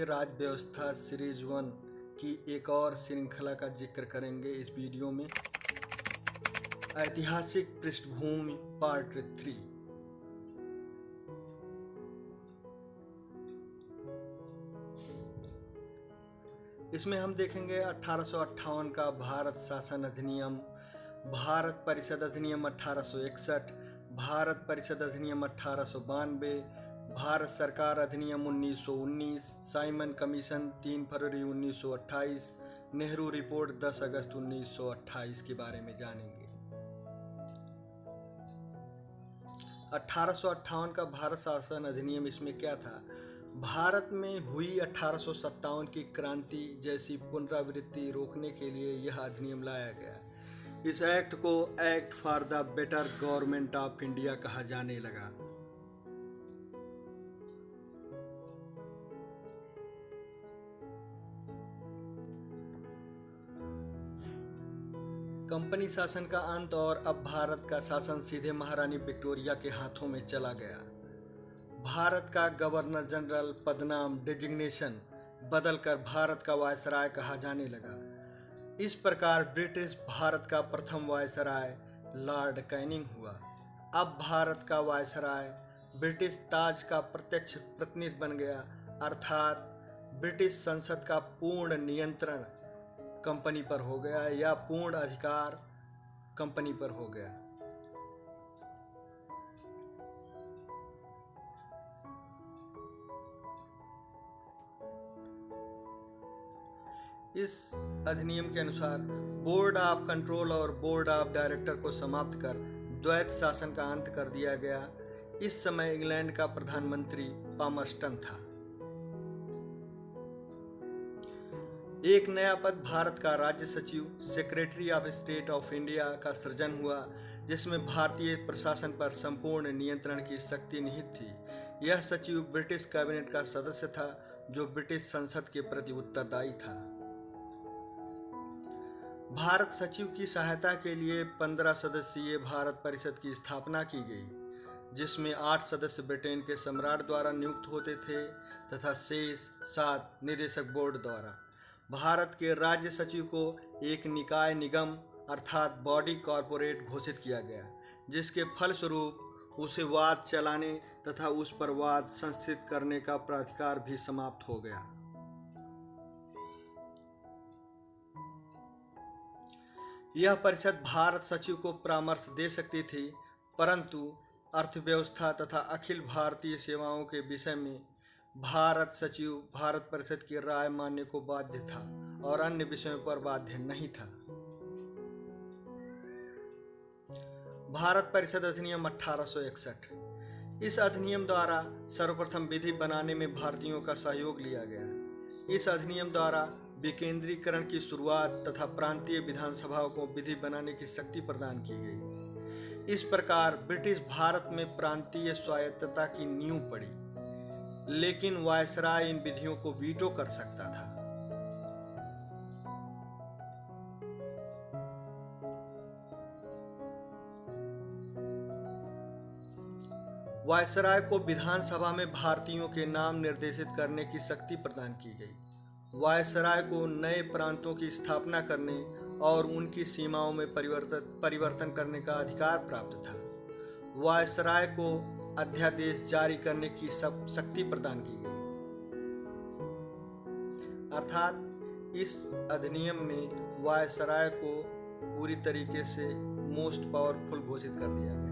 राज्य व्यवस्था सीरीज 1 की एक और श्रृंखला का जिक्र करेंगे इस वीडियो में। ऐतिहासिक पृष्ठभूमि पार्ट 3। इसमें हम देखेंगे 1858 का भारत शासन अधिनियम, भारत परिषद अधिनियम 1861, भारत परिषद अधिनियम 1892, भारत सरकार अधिनियम 1919, साइमन कमीशन 3 फरवरी 1928, नेहरू रिपोर्ट 10 अगस्त 1928 के बारे में जानेंगे। 1858 का भारत शासन अधिनियम, इसमें क्या था? भारत में हुई 1857 की क्रांति जैसी पुनरावृत्ति रोकने के लिए यह अधिनियम लाया गया। इस एक्ट को act for the better government of India कहा जाने लगा। कंपनी शासन का अंत और अब भारत का शासन सीधे महारानी विक्टोरिया के हाथों में चला गया। भारत का गवर्नर जनरल पदनाम डेजिग्नेशन बदलकर भारत का वायसराय कहा जाने लगा। इस प्रकार ब्रिटिश भारत का प्रथम वायसराय लॉर्ड कैनिंग हुआ। अब भारत का वायसराय ब्रिटिश ताज का प्रत्यक्ष प्रतिनिधि बन गया, अर्थात ब्रिटिश संसद का पूर्ण नियंत्रण कंपनी पर हो गया या पूर्ण अधिकार कंपनी पर हो गया। इस अधिनियम के अनुसार बोर्ड ऑफ कंट्रोल और बोर्ड ऑफ डायरेक्टर को समाप्त कर द्वैत शासन का अंत कर दिया गया। इस समय इंग्लैंड का प्रधानमंत्री पामर्स्टन था। एक नया पद भारत का राज्य सचिव secretary of state of India का सृजन हुआ, जिसमें भारतीय प्रशासन पर संपूर्ण नियंत्रण की शक्ति निहित थी। यह सचिव ब्रिटिश कैबिनेट का सदस्य था, जो ब्रिटिश संसद के प्रति उत्तरदायी था। भारत सचिव की सहायता के लिए 15 सदस्यीय भारत परिषद की स्थापना की गई, जिसमें 8 सदस्य ब्रिटेन के सम्राट द्वारा नियुक्त होते थे तथा शेष 7 निदेशक बोर्ड द्वारा। भारत के राज्य सचिव को एक निकाय निगम अर्थात बॉडी कॉर्पोरेट घोषित किया गया, जिसके फलस्वरूप उसे वाद चलाने तथा उस पर वाद संस्थित करने का प्राधिकार भी समाप्त हो गया। यह परिषद भारत सचिव को परामर्श दे सकती थी, परंतु अर्थव्यवस्था तथा अखिल भारतीय सेवाओं के विषय में भारत सचिव भारत परिषद की राय मानने को बाध्य था और अन्य विषयों पर बाध्य नहीं था। भारत परिषद अधिनियम 1861। इस अधिनियम द्वारा सर्वप्रथम विधि बनाने में भारतीयों का सहयोग लिया गया। इस अधिनियम द्वारा विकेंद्रीकरण की शुरुआत तथा प्रांतीय विधानसभाओं को विधि बनाने की शक्ति प्रदान की गई। इस प्रकार ब्रिटिश भारत में प्रांतीय स्वायत्तता की नींव पड़ी, लेकिन वायसराय इन विधियों को वीटो कर सकता था। वायसराय को विधानसभा में भारतीयों के नाम निर्देशित करने की शक्ति प्रदान की गई। वायसराय को नए प्रांतों की स्थापना करने और उनकी सीमाओं में परिवर्तन करने का अधिकार प्राप्त था। वायसराय को अध्यादेश जारी करने की शक्ति प्रदान की गई, अर्थात इस अधिनियम में वायसराय को पूरी तरीके से मोस्ट पावरफुल घोषित कर दिया गया।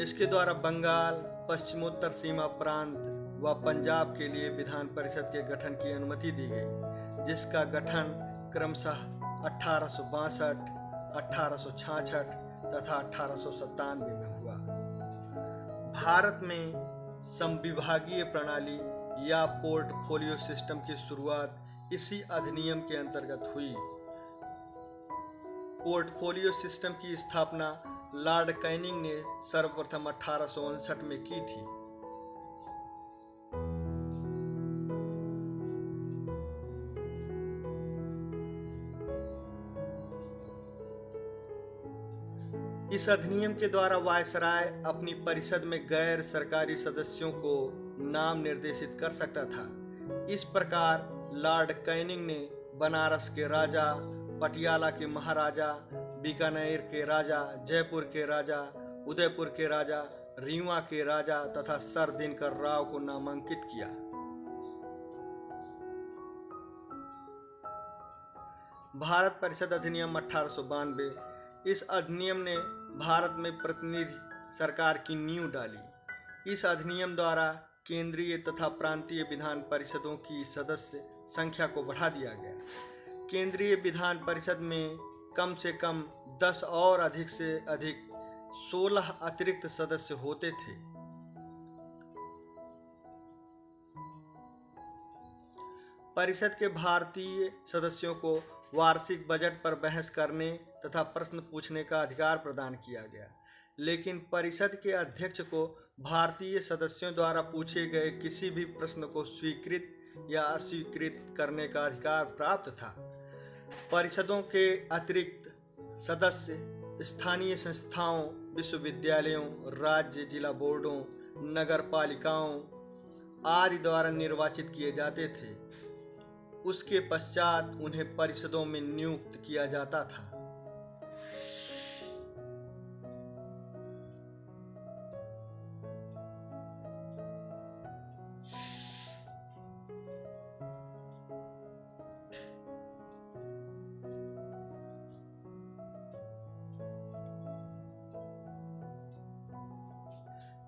इसके द्वारा बंगाल, पश्चिमोत्तर सीमा प्रांत व पंजाब के लिए विधान परिषद के गठन की अनुमति दी गई, जिसका गठन क्रमशः 1862, 1866 तथा 1897 में हुआ। भारत में समविभागीय प्रणाली या पोर्टफोलियो सिस्टम की शुरुआत इसी अधिनियम के अंतर्गत हुई। पोर्टफोलियो सिस्टम की स्थापना लॉर्ड कैनिंग ने सर्वप्रथम 1859 में की थी। इस अधिनियम के द्वारा वायसराय अपनी परिषद में गैर सरकारी सदस्यों को नाम निर्देशित कर सकता था। इस प्रकार लॉर्ड कैनिंग ने बनारस के राजा, पटियाला के महाराजा, बीकानेर के राजा, जयपुर के राजा, उदयपुर के राजा, रीवा के राजा तथा सर दिनकर राव को नामांकित किया। भारत परिषद अधिनियम 1892। इस अधिनियम ने भारत में प्रतिनिधि सरकार की नींव डाली। इस अधिनियम द्वारा केंद्रीय तथा प्रांतीय विधान परिषदों की सदस्य संख्या को बढ़ा दिया गया। केंद्रीय विधान परिषद में कम से कम 10 और अधिक से अधिक 16 अतिरिक्त सदस्य होते थे। परिषद के भारतीय सदस्यों को वार्षिक बजट पर बहस करने तथा प्रश्न पूछने का अधिकार प्रदान किया गया, लेकिन परिषद के अध्यक्ष को भारतीय सदस्यों द्वारा पूछे गए किसी भी प्रश्न को स्वीकृत या अस्वीकृत करने का अधिकार प्राप्त था। परिषदों के अतिरिक्त सदस्य स्थानीय संस्थाओं, विश्वविद्यालयों, राज्य जिला बोर्डों, नगर पालिकाओं आदि द्वारा निर्वाचित किए जाते थे। उसके पश्चात उन्हें परिषदों में नियुक्त किया जाता था।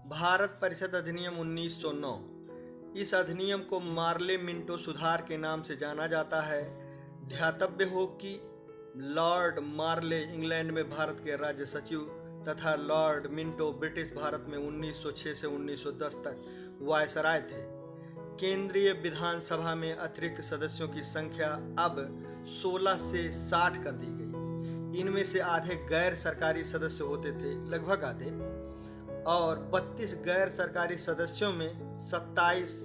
भारत परिषद अधिनियम 1909। इस अधिनियम को मार्ले मिंटो सुधार के नाम से जाना जाता है। ध्यातव्य हो कि लॉर्ड मार्ले इंग्लैंड में भारत के राज्य सचिव तथा लॉर्ड मिंटो ब्रिटिश भारत में 1906 से 1910 तक वायसराय थे। केंद्रीय विधानसभा में अतिरिक्त सदस्यों की संख्या अब 16 से 60 कर दी गई। इनमें से आधे गैर सरकारी सदस्य होते थे, लगभग आधे, और 32 गैर सरकारी सदस्यों में 27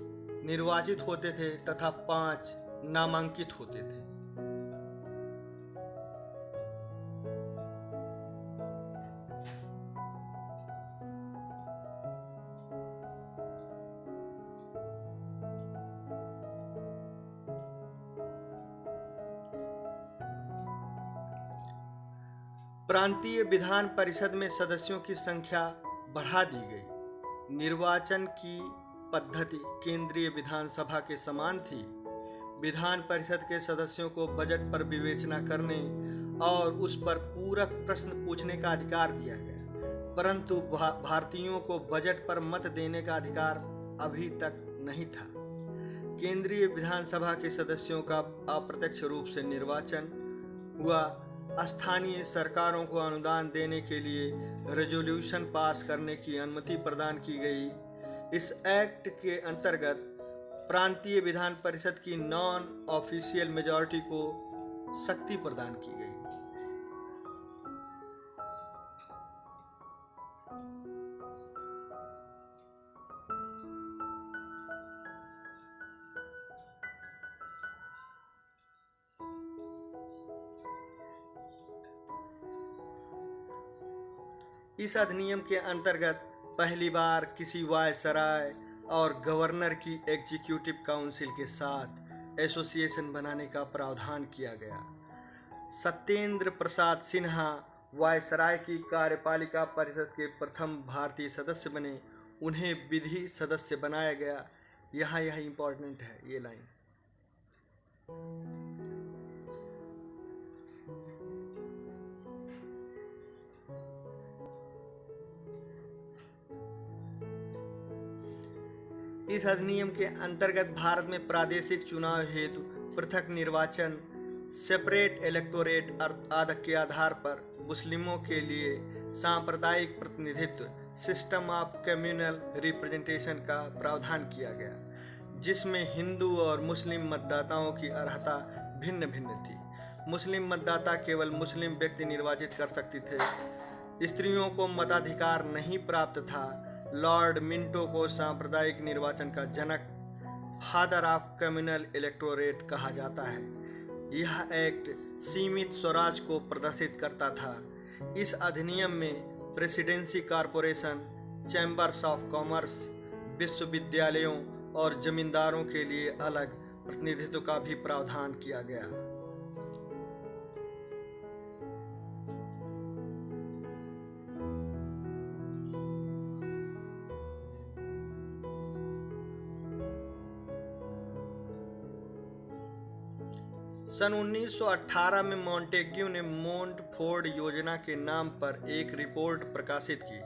निर्वाचित होते थे तथा 5 नामांकित होते थे। प्रांतीय विधान परिषद में सदस्यों की संख्या बढ़ा दी गई। निर्वाचन की पद्धति केंद्रीय विधानसभा के समान थी। विधान परिषद के सदस्यों को बजट पर विवेचना करने और उस पर पूरक प्रश्न पूछने का अधिकार दिया गया, परंतु भारतीयों को बजट पर मत देने का अधिकार अभी तक नहीं था। केंद्रीय विधानसभा के सदस्यों का अप्रत्यक्ष रूप से निर्वाचन हुआ। स्थानीय सरकारों को अनुदान देने के लिए रेजोल्यूशन पास करने की अनुमति प्रदान की गई। इस एक्ट के अंतर्गत प्रांतीय विधान परिषद की नॉन ऑफिशियल मेजॉरिटी को शक्ति प्रदान की गई। इस अधिनियम के अंतर्गत पहली बार किसी वायसराय और गवर्नर की एग्जीक्यूटिव काउंसिल के साथ एसोसिएशन बनाने का प्रावधान किया गया। सत्येंद्र प्रसाद सिन्हा वायसराय की कार्यपालिका परिषद के प्रथम भारतीय सदस्य बने। उन्हें विधि सदस्य बनाया गया। यहाँ यह इम्पोर्टेंट है, ये लाइन। इस अधिनियम के अंतर्गत भारत में प्रादेशिक चुनाव हेतु पृथक निर्वाचन, सेपरेट इलेक्टोरेट के आधार पर मुस्लिमों के लिए सांप्रदायिक प्रतिनिधित्व, सिस्टम ऑफ कम्युनल रिप्रेजेंटेशन का प्रावधान किया गया, जिसमें हिंदू और मुस्लिम मतदाताओं की अर्हता भिन्न भिन्न थी। मुस्लिम मतदाता केवल मुस्लिम व्यक्ति निर्वाचित कर सकते थे। स्त्रियों को मताधिकार नहीं प्राप्त था। लॉर्ड मिंटो को सांप्रदायिक निर्वाचन का जनक, फादर ऑफ कम्युनल इलेक्टोरेट कहा जाता है। यह एक्ट सीमित स्वराज को प्रदर्शित करता था। इस अधिनियम में presidency corporation, chambers of commerce, विश्वविद्यालयों और जमींदारों के लिए अलग प्रतिनिधित्व का भी प्रावधान किया गया। सन 1918 में मॉन्टेग्यू ने मोंटफोर्ड योजना के नाम पर एक रिपोर्ट प्रकाशित की,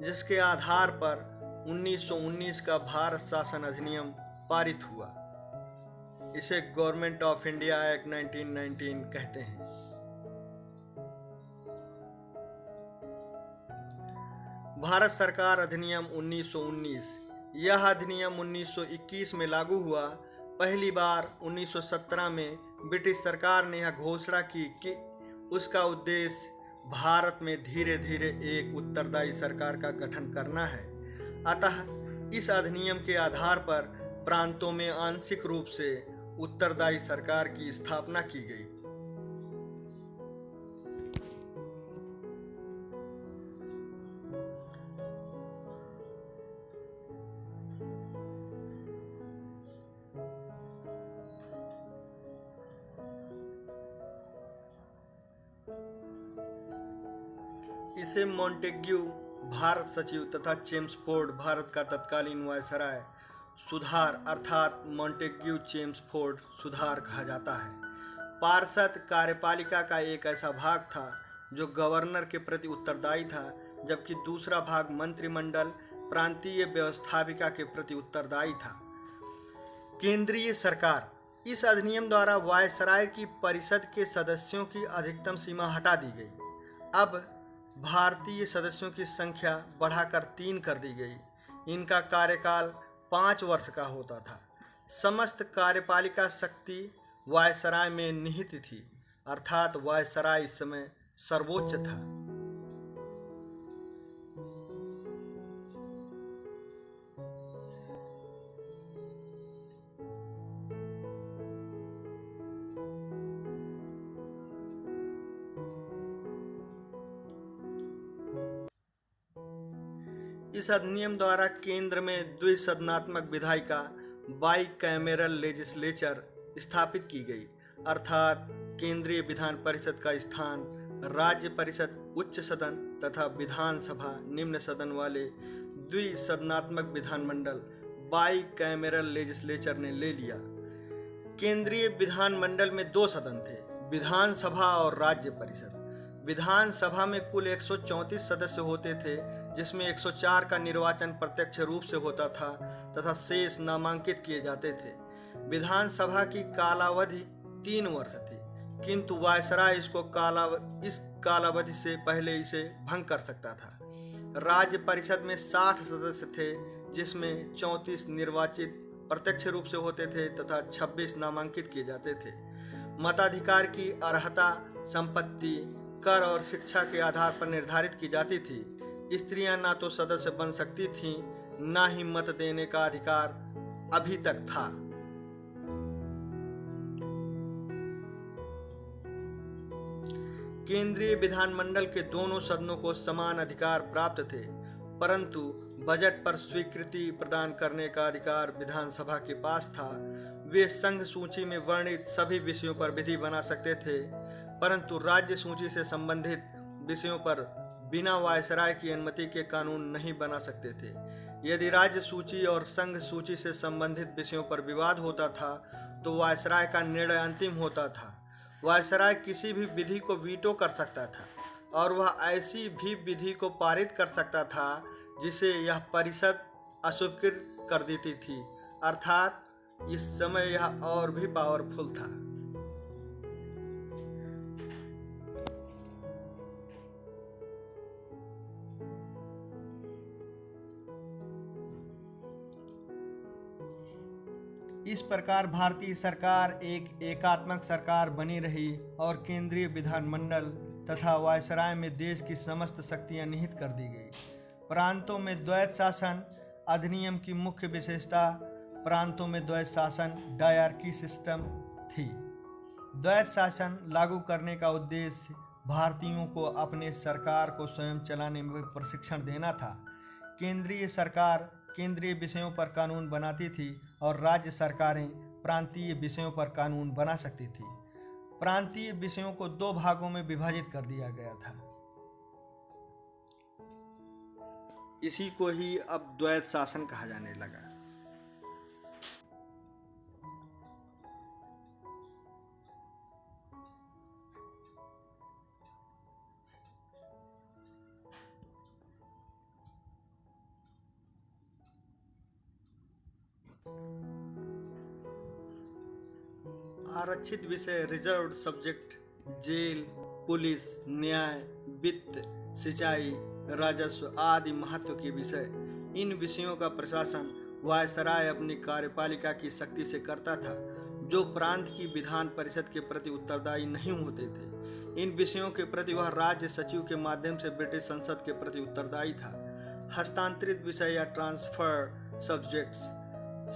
जिसके आधार पर 1919 का भारत शासन अधिनियम पारित हुआ। इसे गवर्नमेंट ऑफ इंडिया एक्ट 1919 कहते हैं। भारत सरकार अधिनियम 1919। यह अधिनियम 1921 में लागू हुआ। पहली बार 1917 में ब्रिटिश सरकार ने यह घोषणा की कि उसका उद्देश्य भारत में धीरे धीरे एक उत्तरदायी सरकार का गठन करना है। अतः इस अधिनियम के आधार पर प्रांतों में आंशिक रूप से उत्तरदायी सरकार की स्थापना की गई। इसे मॉन्टेग्यू भारत सचिव तथा चेम्सफोर्ड भारत का तत्कालीन वायसराय सुधार अर्थात मॉन्टेग्यू चेम्सफोर्ड सुधार कहा जाता है। पार्षद कार्यपालिका का एक ऐसा भाग था जो गवर्नर के प्रति उत्तरदायी था, जबकि दूसरा भाग मंत्रिमंडल प्रांतीय व्यवस्थापिका के प्रति उत्तरदायी था। केंद्रीय सरकार। इस अधिनियम द्वारा वायसराय की परिषद के सदस्यों की अधिकतम सीमा हटा दी गई। अब भारतीय सदस्यों की संख्या बढ़ाकर 3 कर दी गई। इनका कार्यकाल 5 वर्ष का होता था। समस्त कार्यपालिका शक्ति वायसराय में निहित थी, अर्थात वायसराय इस समय सर्वोच्च था। इस अधिनियम द्वारा केंद्र में द्विसदनात्मक विधायिका बाईकैमेरल लेजिस्लेचर स्थापित की गई, अर्थात केंद्रीय विधान परिषद का स्थान राज्य परिषद उच्च सदन तथा विधानसभा निम्न सदन वाले द्विसदनात्मक विधानमंडल बाईकैमेरल लेजिस्लेचर ने ले लिया। केंद्रीय विधानमंडल में 2 सदन थे, विधानसभा और राज्य परिषद। विधानसभा में कुल 134 सदस्य होते थे, जिसमें 104 का निर्वाचन प्रत्यक्ष रूप से होता था तथा शेष नामांकित किए जाते थे। विधानसभा की कालावधि 3 वर्ष थी, किंतु वायसराय इस कालावधि से पहले इसे भंग कर सकता था। राज्य परिषद में 60 सदस्य थे, जिसमें 34 निर्वाचित प्रत्यक्ष रूप से होते थे तथा 26 नामांकित किए जाते थे। मताधिकार की अर्हता संपत्ति, कर और शिक्षा के आधार पर निर्धारित की जाती थी। स्त्रियां ना तो सदस्य बन सकती थीं, ना ही मत देने का अधिकार अभी तक था। केंद्रीय विधानमंडल के दोनों सदनों को समान अधिकार प्राप्त थे, परंतु बजट पर स्वीकृति प्रदान करने का अधिकार विधानसभा के पास था। वे संघ सूची में वर्णित सभी विषयों पर विधि बना सकते थे, परंतु राज्य सूची से संबंधित विषयों पर बिना वायसराय की अनुमति के कानून नहीं बना सकते थे। यदि राज्य सूची और संघ सूची से संबंधित विषयों पर विवाद होता था तो वायसराय का निर्णय अंतिम होता था। वायसराय किसी भी विधि को वीटो कर सकता था और वह ऐसी भी विधि को पारित कर सकता था जिसे यह परिषद अस्वीकृत कर देती थी, अर्थात इस समय यह और भी पावरफुल था। इस प्रकार भारतीय सरकार एक एकात्मक सरकार बनी रही और केंद्रीय विधानमंडल तथा वायसराय में देश की समस्त शक्तियां निहित कर दी गई। प्रांतों में द्वैत शासन। अधिनियम की मुख्य विशेषता प्रांतों में द्वैत शासन डायरकी सिस्टम थी। द्वैत शासन लागू करने का उद्देश्य भारतीयों को अपने सरकार को स्वयं चलाने में प्रशिक्षण देना था। केंद्रीय सरकार केंद्रीय विषयों पर कानून बनाती थी और राज्य सरकारें प्रांतीय विषयों पर कानून बना सकती थी। प्रांतीय विषयों को 2 भागों में विभाजित कर दिया गया था। इसी को ही अब द्वैत शासन कहा जाने लगा। आरक्षित विषय रिजर्व्ड सब्जेक्ट जेल, पुलिस, न्याय, वित्त, सिंचाई, राजस्व आदि महत्व के विषय। इन विषयों का प्रशासन वायसराय अपनी कार्यपालिका की शक्ति से करता था, जो प्रांत की विधान परिषद के प्रति उत्तरदायी नहीं होते थे। इन विषयों के प्रति वह राज्य सचिव के माध्यम से ब्रिटिश संसद के प्रति उत्तरदायी था। हस्तांतरित विषय या ट्रांसफर सब्जेक्ट्स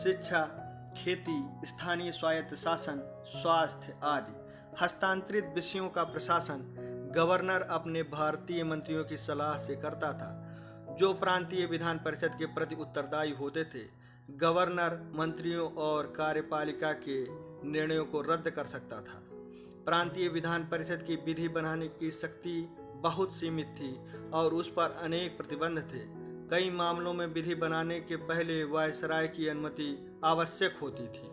शिक्षा, खेती, स्थानीय स्वायत्त शासन, स्वास्थ्य आदि। हस्तांतरित विषयों का प्रशासन गवर्नर अपने भारतीय मंत्रियों की सलाह से करता था, जो प्रांतीय विधान परिषद के प्रति उत्तरदायी होते थे। गवर्नर मंत्रियों और कार्यपालिका के निर्णयों को रद्द कर सकता था। प्रांतीय विधान परिषद की विधि बनाने की शक्ति बहुत सीमित थी और उस पर अनेक प्रतिबंध थे। कई मामलों में विधि बनाने के पहले वायसराय की अनुमति आवश्यक होती थी।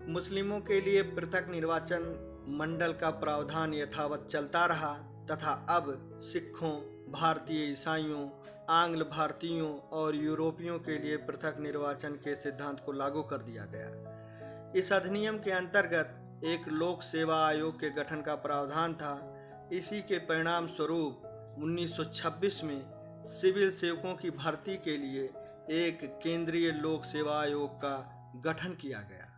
मुस्लिमों के लिए पृथक निर्वाचन मंडल का प्रावधान यथावत चलता रहा तथा अब सिखों, भारतीय ईसाइयों, आंग्ल भारतीयों और यूरोपियों के लिए पृथक निर्वाचन के सिद्धांत को लागू कर दिया गया। इस अधिनियम के अंतर्गत एक लोक सेवा आयोग के गठन का प्रावधान था। इसी के परिणाम स्वरूप 1926 में सिविल सेवकों की भर्ती के लिए एक केंद्रीय लोक सेवा आयोग का गठन किया गया।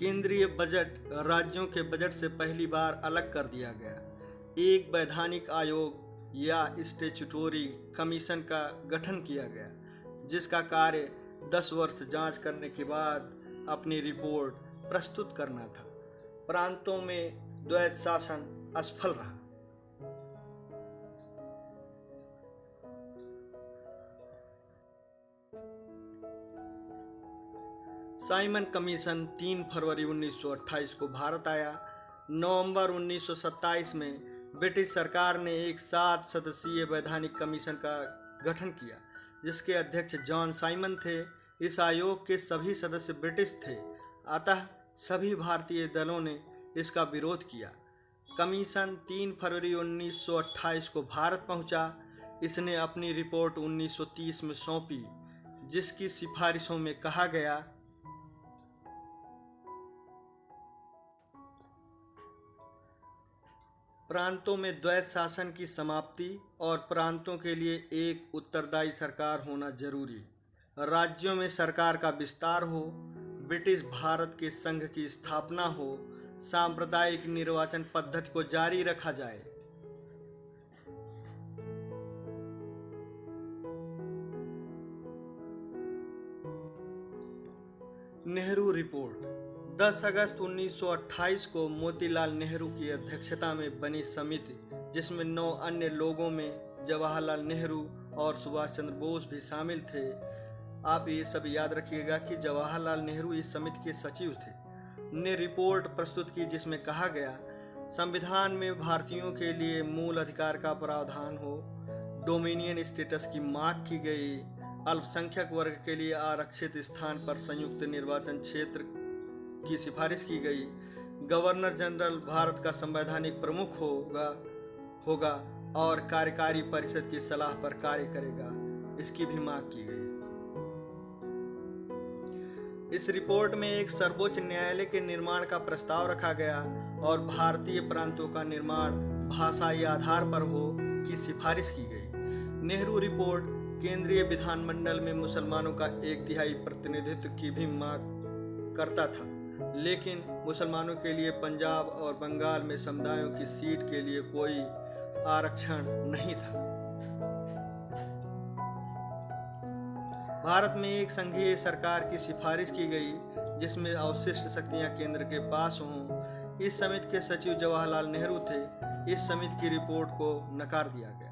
केंद्रीय बजट राज्यों के बजट से पहली बार अलग कर दिया गया। एक वैधानिक आयोग या स्टैट्यूटोरी कमीशन का गठन किया गया, जिसका कार्य 10 वर्ष जांच करने के बाद अपनी रिपोर्ट प्रस्तुत करना था। प्रांतों में द्वैत शासन असफल रहा। साइमन कमीशन 3 फरवरी 1928 को भारत आया। नवंबर 1927 में ब्रिटिश सरकार ने एक 7 सदस्यीय वैधानिक कमीशन का गठन किया, जिसके अध्यक्ष जॉन साइमन थे। इस आयोग के सभी सदस्य ब्रिटिश थे, अतः सभी भारतीय दलों ने इसका विरोध किया। कमीशन 3 फरवरी 1928 को भारत पहुंचा। इसने अपनी रिपोर्ट 1930 में सौंपी, जिसकी सिफारिशों में कहा गया प्रांतों में द्वैत शासन की समाप्ति और प्रांतों के लिए एक उत्तरदायी सरकार होना जरूरी। राज्यों में सरकार का विस्तार हो, ब्रिटिश भारत के संघ की स्थापना हो, सांप्रदायिक निर्वाचन पद्धति को जारी रखा जाए। नेहरू रिपोर्ट 10 अगस्त 1928 को मोतीलाल नेहरू की अध्यक्षता में बनी समिति, जिसमें 9 अन्य लोगों में जवाहरलाल नेहरू और सुभाष चंद्र बोस भी शामिल थे। आप ये सब याद रखिएगा कि जवाहरलाल नेहरू इस समिति के सचिव थे। ने रिपोर्ट प्रस्तुत की, जिसमें कहा गया संविधान में भारतीयों के लिए मूल अधिकार का प्रावधान हो, डोमिनियन स्टेटस की मांग की गई, अल्पसंख्यक वर्ग के लिए आरक्षित स्थान पर संयुक्त निर्वाचन क्षेत्र की सिफारिश की गई, गवर्नर जनरल भारत का संवैधानिक प्रमुख होगा और कार्यकारी परिषद की सलाह पर कार्य करेगा, इसकी भी मांग की गई। इस रिपोर्ट में एक सर्वोच्च न्यायालय के निर्माण का प्रस्ताव रखा गया और भारतीय प्रांतों का निर्माण भाषाई आधार पर हो की सिफारिश की गई। नेहरू रिपोर्ट केंद्रीय विधानमंडल में मुसलमानों का 1/3 प्रतिनिधित्व की भी मांग करता था, लेकिन मुसलमानों के लिए पंजाब और बंगाल में समुदायों की सीट के लिए कोई आरक्षण नहीं था। भारत में एक संघीय सरकार की सिफारिश की गई जिसमें अवशिष्ट शक्तियां केंद्र के पास हों। इस समिति के सचिव जवाहरलाल नेहरू थे। इस समिति की रिपोर्ट को नकार दिया गया।